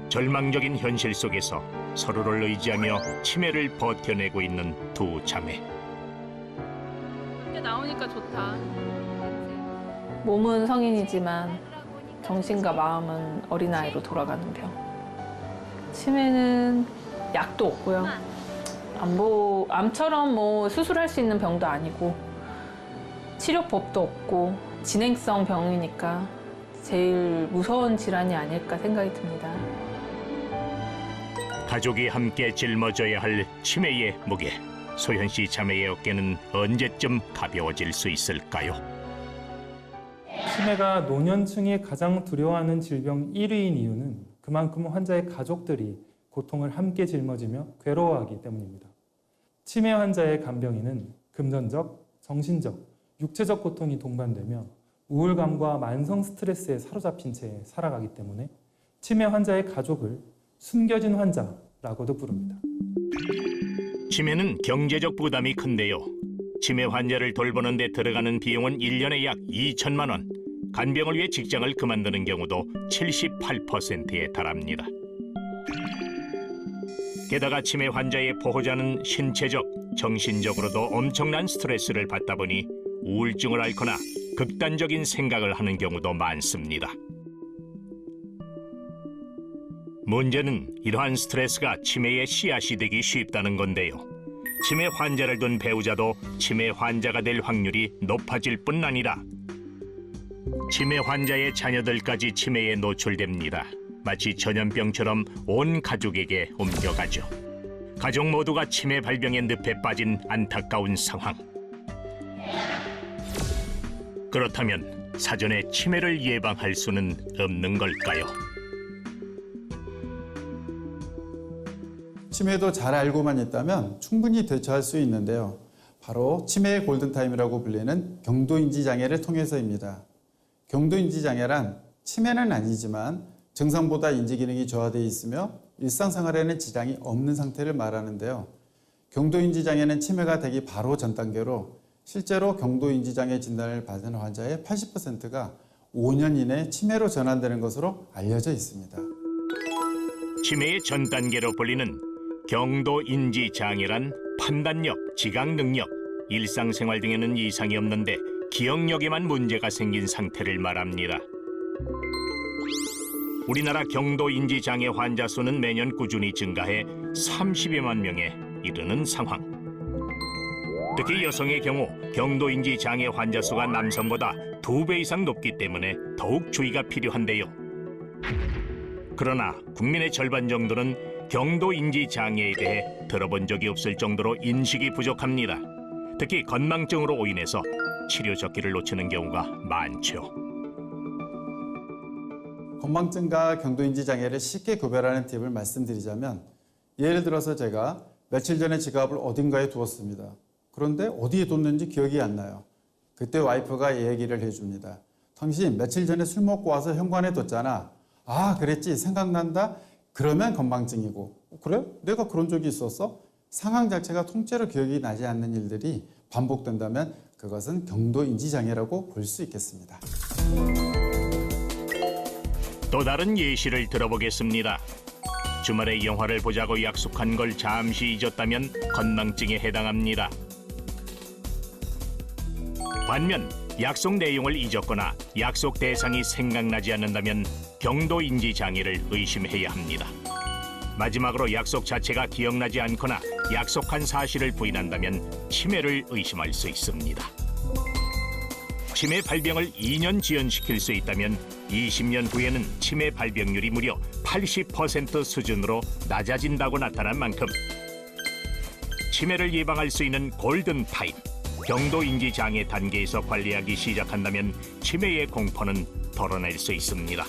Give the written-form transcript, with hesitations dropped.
절망적인 현실 속에서 서로를 의지하며 치매를 버텨내고 있는 두 자매. 이렇게 나오니까 좋다. 몸은 성인이지만 정신과 마음은 어린아이로 돌아가는 병. 치매는 약도 없고요. 암처럼 뭐 수술할 수 있는 병도 아니고 치료법도 없고 진행성 병이니까 제일 무서운 질환이 아닐까 생각이 듭니다. 가족이 함께 짊어져야 할 치매의 무게. 소현 씨 자매의 어깨는 언제쯤 가벼워질 수 있을까요? 치매가 노년층이 가장 두려워하는 질병 1위인 이유는 그만큼 환자의 가족들이 고통을 함께 짊어지며 괴로워하기 때문입니다. 치매 환자의 간병인은 금전적, 정신적, 육체적 고통이 동반되며 우울감과 만성 스트레스에 사로잡힌 채 살아가기 때문에 치매 환자의 가족을 숨겨진 환자라고도 부릅니다. 치매는 경제적 부담이 큰데요. 치매 환자를 돌보는 데 들어가는 비용은 1년에 약 2천만 원. 간병을 위해 직장을 그만두는 경우도 78%에 달합니다. 게다가 치매 환자의 보호자는 신체적, 정신적으로도 엄청난 스트레스를 받다 보니 우울증을 앓거나 극단적인 생각을 하는 경우도 많습니다. 문제는 이러한 스트레스가 치매의 씨앗이 되기 쉽다는 건데요. 치매 환자를 둔 배우자도 치매 환자가 될 확률이 높아질 뿐 아니라 치매 환자의 자녀들까지 치매에 노출됩니다. 마치 전염병처럼 온 가족에게 옮겨가죠. 가족 모두가 치매 발병의 늪에 빠진 안타까운 상황. 그렇다면 사전에 치매를 예방할 수는 없는 걸까요? 치매도 잘 알고만 있다면 충분히 대처할 수 있는데요. 바로 치매의 골든타임이라고 불리는 경도인지 장애를 통해서입니다. 경도인지 장애란 치매는 아니지만 정상보다 인지 기능이 저하되어 있으며 일상생활에는 지장이 없는 상태를 말하는데요. 경도인지 장애는 치매가 되기 바로 전 단계로 실제로 경도인지 장애 진단을 받은 환자의 80%가 5년 이내 치매로 전환되는 것으로 알려져 있습니다. 치매의 전 단계로 불리는 경도인지 장애란 판단력, 지각 능력, 일상생활 등에는 이상이 없는데 기억력에만 문제가 생긴 상태를 말합니다. 우리나라 경도인지 장애 환자 수는 매년 꾸준히 증가해 30여만 명에 이르는 상황. 특히 여성의 경우 경도인지 장애 환자 수가 남성보다 2배 이상 높기 때문에 더욱 주의가 필요한데요. 그러나 국민의 절반 정도는 경도인지 장애에 대해 들어본 적이 없을 정도로 인식이 부족합니다. 특히 건망증으로 인해서 치료 적기를 놓치는 경우가 많죠. 건망증과 경도인지 장애를 쉽게 구별하는 팁을 말씀드리자면 예를 들어서 제가 며칠 전에 지갑을 어딘가에 두었습니다. 그런데 어디에 뒀는지 기억이 안 나요. 그때 와이프가 얘기를 해줍니다. 당신 며칠 전에 술 먹고 와서 현관에 뒀잖아. 아, 그랬지. 생각난다. 그러면 건망증이고. 그래? 내가 그런 적이 있었어? 상황 자체가 통째로 기억이 나지 않는 일들이 반복된다면 그것은 경도인지 장애라고 볼 수 있겠습니다. 또 다른 예시를 들어보겠습니다. 주말에 영화를 보자고 약속한 걸 잠시 잊었다면 건망증에 해당합니다. 반면 약속 내용을 잊었거나 약속 대상이 생각나지 않는다면 경도인지 장애를 의심해야 합니다. 마지막으로 약속 자체가 기억나지 않거나 약속한 사실을 부인한다면 치매를 의심할 수 있습니다. 치매 발병을 2년 지연시킬 수 있다면 20년 후에는 치매 발병률이 무려 80% 수준으로 낮아진다고 나타난 만큼 치매를 예방할 수 있는 골든타임, 경도인지 장애 단계에서 관리하기 시작한다면 치매의 공포는 덜어낼 수 있습니다.